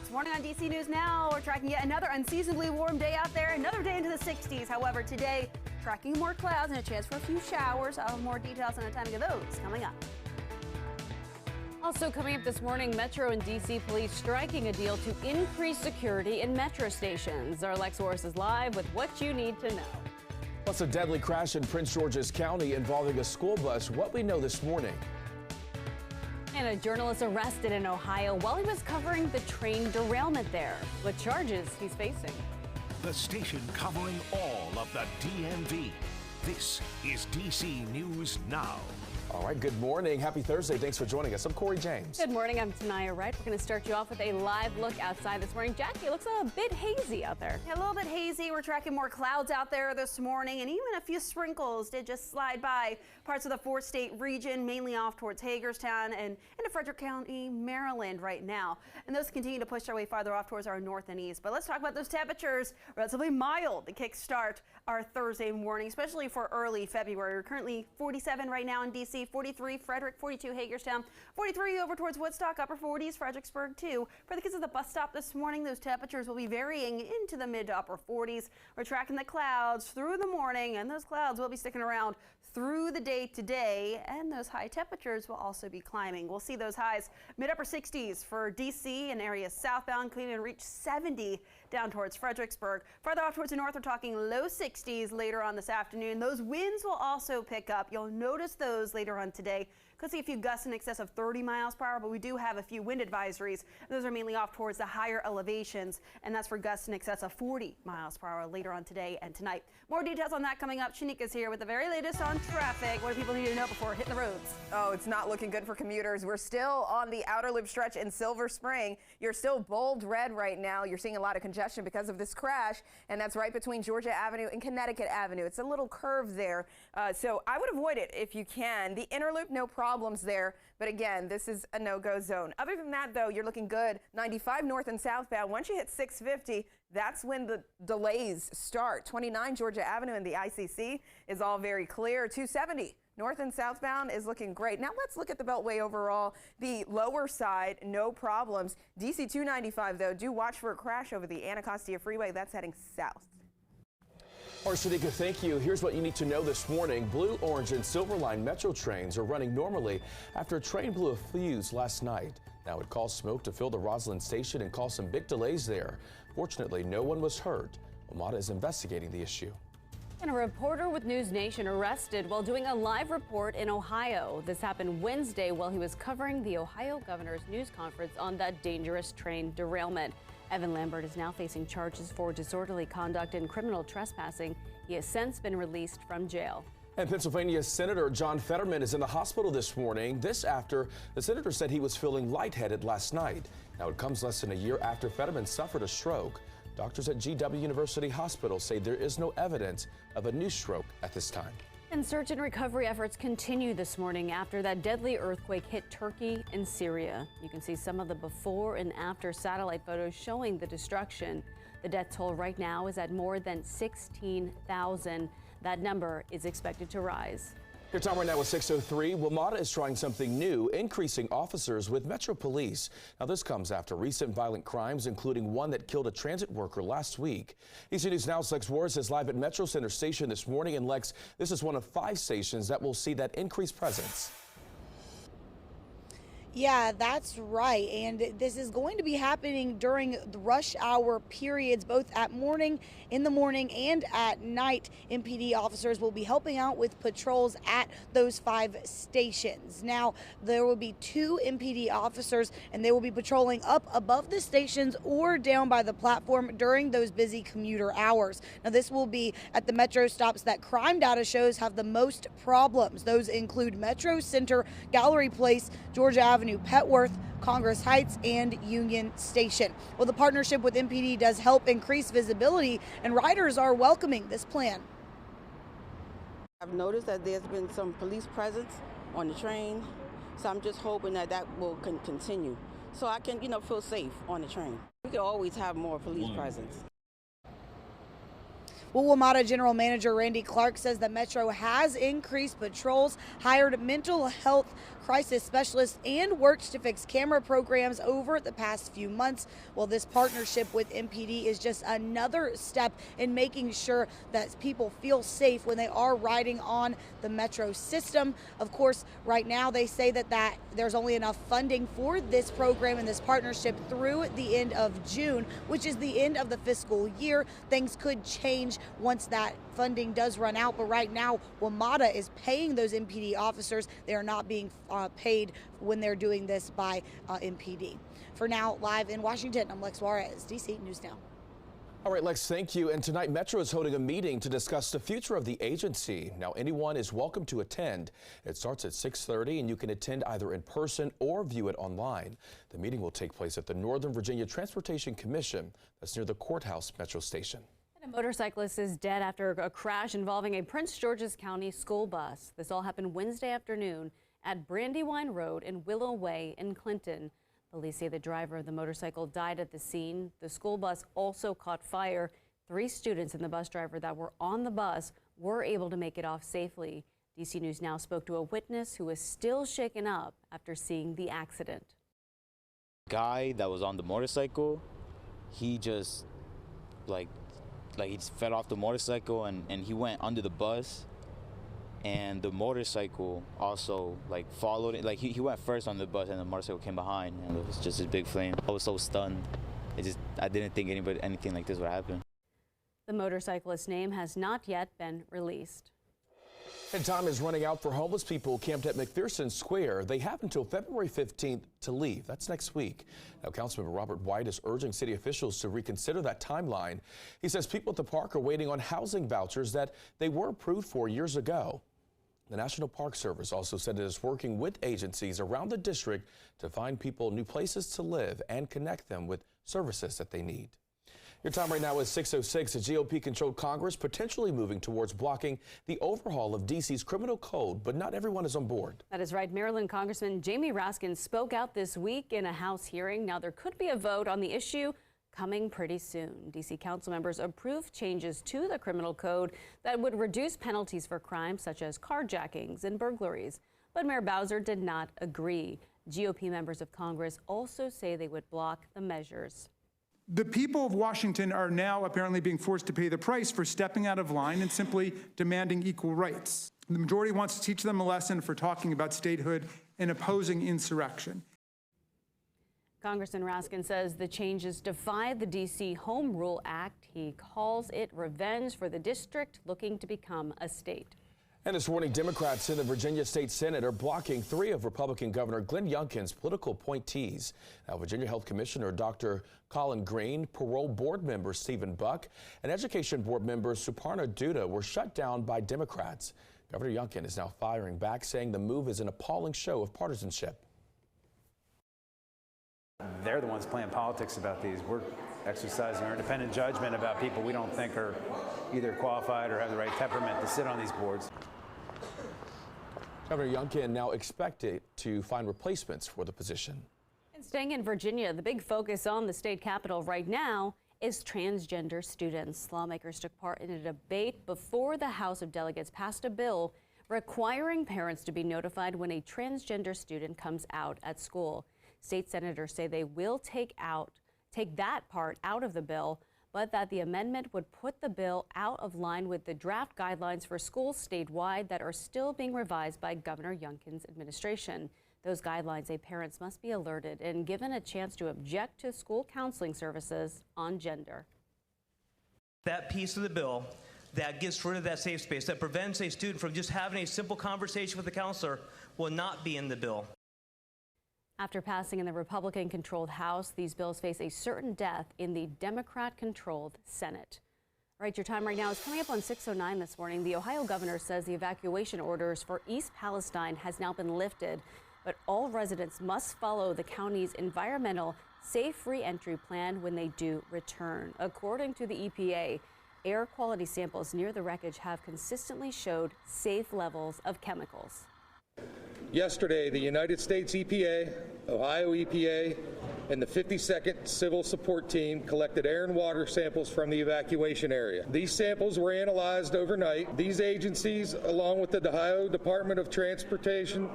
This morning on DC News Now, we're tracking yet another unseasonably warm day out there, another day into the 60s. However, today, tracking more clouds and a chance for a few showers. I'll have more details on the timing of those coming up. Also coming up this morning, Metro and DC police striking a deal to increase security in metro stations. Our Lex Morris is live with what you need to know. Plus, a deadly crash in Prince George's County involving a school bus. What we know this morning. And a journalist arrested in Ohio while he was covering the train derailment there. What charges he's facing. The station covering all of the DMV. This is DC News Now. All right, good morning. Happy Thursday. Thanks for joining us. I'm Corey James. Good morning. I'm Tanaya Wright. We're going to start you off with a live look outside this morning. Jackie, it looks a bit hazy out there. Yeah, a little bit hazy. We're tracking more clouds out there this morning, and even a few sprinkles did just slide by parts of the four-state region, mainly off towards Hagerstown and into Frederick County, Maryland right now. And those continue to push their way farther off towards our north and east. But let's talk about those temperatures. Relatively mild to kickstart our Thursday morning, especially for early February. We're currently 47 right now in DC. 43 Frederick, 42 Hagerstown, 43 over towards Woodstock, upper 40s Fredericksburg too. For the kids at the bus stop this morning, those temperatures will be varying into the mid to upper 40s. We're tracking the clouds through the morning, and those clouds will be sticking around through the day today, and those high temperatures will also be climbing. We'll see those highs mid upper 60s for DC and areas southbound, could even reach 70 down towards Fredericksburg. Farther off towards the north, we're talking low 60s later on this afternoon. Those winds will also pick up. You'll notice those later on today. Could see a few gusts in excess of 30 miles per hour, but we do have a few wind advisories. Those are mainly off towards the higher elevations, and that's for gusts in excess of 40 miles per hour later on today and tonight. More details on that coming up. Shanika's here with the very latest on traffic. What do people need to know before hitting the roads? Oh, it's not looking good for commuters. We're still on the outer loop stretch in Silver Spring. You're still bold red right now. You're seeing a lot of congestion because of this crash, and that's right between Georgia Avenue and Connecticut Avenue. It's a little curve there, so I would avoid it if you can. The inner loop, no problems there, but again, this is a no-go zone. Other than that, though, you're looking good. 95 north and southbound. Once you hit 650, that's when the delays start. 29 Georgia Avenue and the ICC is all very clear. 270 north and southbound is looking great. Now let's look at the Beltway overall. The lower side, no problems. DC 295, though, do watch for a crash over the Anacostia Freeway. That's heading south. All right, Shanika, thank you. Here's what you need to know this morning. Blue, orange, and silver line metro trains are running normally after a train blew a fuse last night. Now it caused smoke to fill the Roslyn station and caused some big delays there. Fortunately, no one was hurt. WMATA is investigating the issue. And a reporter with News Nation arrested while doing a live report in Ohio. This happened Wednesday while he was covering the Ohio governor's news conference on that dangerous train derailment. Evan Lambert is now facing charges for disorderly conduct and criminal trespassing. He has since been released from jail. And Pennsylvania Senator John Fetterman is in the hospital this morning. This after the senator said he was feeling lightheaded last night. Now it comes less than a year after Fetterman suffered a stroke. Doctors at GW University Hospital say there is no evidence of a new stroke at this time. And search and recovery efforts continue this morning after that deadly earthquake hit Turkey and Syria. You can see some of the before and after satellite photos showing the destruction. The death toll right now is at more than 16,000. That number is expected to rise. Your time right now is 6:03. WMATA is trying something new, increasing officers with Metro Police. Now this comes after recent violent crimes, including one that killed a transit worker last week. DC News Now's Lex Morris is live at Metro Center Station this morning. And Lex, this is one of 5 stations that will see that increased presence. Yeah, that's right. And this is going to be happening during the rush hour periods, both in the morning and at night. MPD officers will be helping out with patrols at those 5 stations. Now, there will be 2 MPD officers, and they will be patrolling up above the stations or down by the platform during those busy commuter hours. Now, this will be at the Metro stops that crime data shows have the most problems. Those include Metro Center, Gallery Place, Georgia Avenue, Petworth, Congress Heights, and Union Station. Well, the partnership with MPD does help increase visibility, and riders are welcoming this plan. I've noticed that there's been some police presence on the train, so I'm just hoping that that will continue, so I can, feel safe on the train. We could always have more police presence. Well, WMATA General Manager Randy Clark says the Metro has increased patrols, hired mental health crisis specialists, and worked to fix camera programs over the past few months. Well, this partnership with MPD is just another step in making sure that people feel safe when they are riding on the Metro system. Of course, right now they say that there's only enough funding for this program and this partnership through the end of June, which is the end of the fiscal year. Things could change once that funding does run out, but right now WMATA is paying those MPD officers. They are not being paid when they're doing this by MPD. For now, live in Washington, I'm Lex Juarez, DC News Now. All right, Lex, thank you. And tonight, Metro is holding a meeting to discuss the future of the agency. Now, anyone is welcome to attend. It starts at 6:30, and you can attend either in person or view it online. The meeting will take place at the Northern Virginia Transportation Commission. That's near the courthouse Metro station. And a motorcyclist is dead after a crash involving a Prince George's County school bus. This all happened Wednesday afternoon at Brandywine Road and Willow Way in Clinton. Police say the driver of the motorcycle died at the scene. The school bus also caught fire. 3 students and the bus driver that were on the bus were able to make it off safely. DC News Now spoke to a witness who is still shaken up after seeing the accident. The guy that was on the motorcycle, he just he just fell off the motorcycle and he went under the bus. And the motorcycle also followed it. He went first on the bus and the motorcycle came behind, and it was just a big flame. I was so stunned. I didn't think anything like this would happen. The motorcyclist's name has not yet been released. And time is running out for homeless people camped at McPherson Square. They have until February 15th to leave. That's next week. Now, Councilmember Robert White is urging city officials to reconsider that timeline. He says people at the park are waiting on housing vouchers that they were approved for years ago. The National Park Service also said it is working with agencies around the district to find people new places to live and connect them with services that they need. Your time right now is 6:06. A GOP-controlled Congress potentially moving towards blocking the overhaul of D.C.'s criminal code, but not everyone is on board. That is right. Maryland Congressman Jamie Raskin spoke out this week in a House hearing. Now, there could be a vote on the issue coming pretty soon. D.C. council members approved changes to the criminal code that would reduce penalties for crimes such as carjackings and burglaries. But Mayor Bowser did not agree. GOP members of Congress also say they would block the measures. The people of Washington are now apparently being forced to pay the price for stepping out of line and simply demanding equal rights. The majority wants to teach them a lesson for talking about statehood and opposing insurrection. Congressman Raskin says the changes defy the D.C. Home Rule Act. He calls it revenge for the district looking to become a state. And this morning, Democrats in the Virginia State Senate are blocking 3 of Republican Governor Glenn Youngkin's political appointees. Now, Virginia Health Commissioner Dr. Colin Green, Parole Board member Stephen Buck, and Education Board member Suparna Duda were shut down by Democrats. Governor Youngkin is now firing back, saying the move is an appalling show of partisanship. They're the ones playing politics about these. We're exercising our independent judgment about people we don't think are either qualified or have the right temperament to sit on these boards. Governor Youngkin now expected to find replacements for the position. And staying in Virginia, the big focus on the state capitol right now is transgender students. Lawmakers took part in a debate before the House of Delegates passed a bill requiring parents to be notified when a transgender student comes out at school. State senators say they will take that part out of the bill, but that the amendment would put the bill out of line with the draft guidelines for schools statewide that are still being revised by Governor Youngkin's administration. Those guidelines say parents must be alerted and given a chance to object to school counseling services on gender. That piece of the bill that gets rid of that safe space, that prevents a student from just having a simple conversation with the counselor, will not be in the bill. After passing in the Republican-controlled House, these bills face a certain death in the Democrat-controlled Senate. All right, your time right now is coming up on 6:09 this morning. The Ohio governor says the evacuation orders for East Palestine has now been lifted, but all residents must follow the county's environmental safe re-entry plan when they do return. According to the EPA, air quality samples near the wreckage have consistently showed safe levels of chemicals. Yesterday, the United States EPA, Ohio EPA, and the 52nd Civil Support Team collected air and water samples from the evacuation area. These samples were analyzed overnight. These agencies, along with the Ohio Department of Transportation,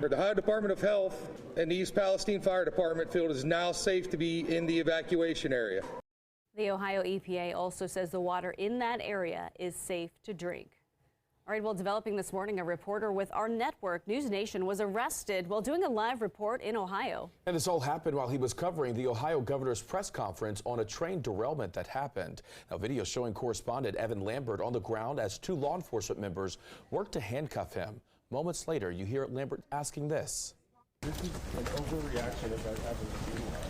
or the Ohio Department of Health, and the East Palestine Fire Department, feel it is now safe to be in the evacuation area. The Ohio EPA also says the water in that area is safe to drink. All right, well, developing this morning, a reporter with our network, News Nation, was arrested while doing a live report in Ohio. And this all happened while he was covering the Ohio governor's press conference on a train derailment that happened. Now, video showing correspondent Evan Lambert on the ground as 2 law enforcement members worked to handcuff him. Moments later, you hear Lambert asking this. This is an overreaction if I've ever seen one.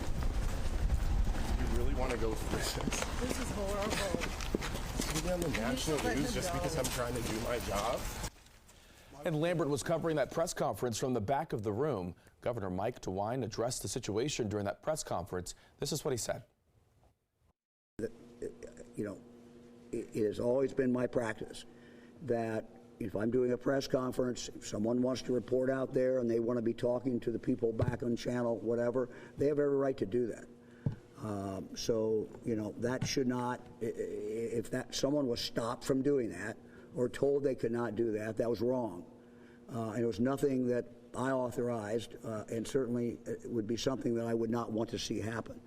You really want to go through this? This is horrible. Be on the national news just because I'm trying to do my job. And Lambert was covering that press conference from the back of the room. Governor Mike DeWine addressed the situation during that press conference. This is what he said. You know, it has always been my practice that if I'm doing a press conference, if someone wants to report out there and they want to be talking to the people back on channel, whatever, they have every right to do that. So, you know, that should not, if that someone was stopped from doing that or told they could not do that, that was wrong. And it was nothing that I authorized, and certainly it would be something that I would not want to see happen.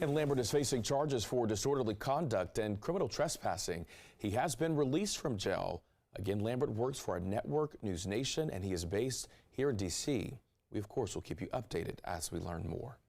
And Lambert is facing charges for disorderly conduct and criminal trespassing. He has been released from jail. Again, Lambert works for a network, News Nation, and he is based here in D.C. We, of course, will keep you updated as we learn more.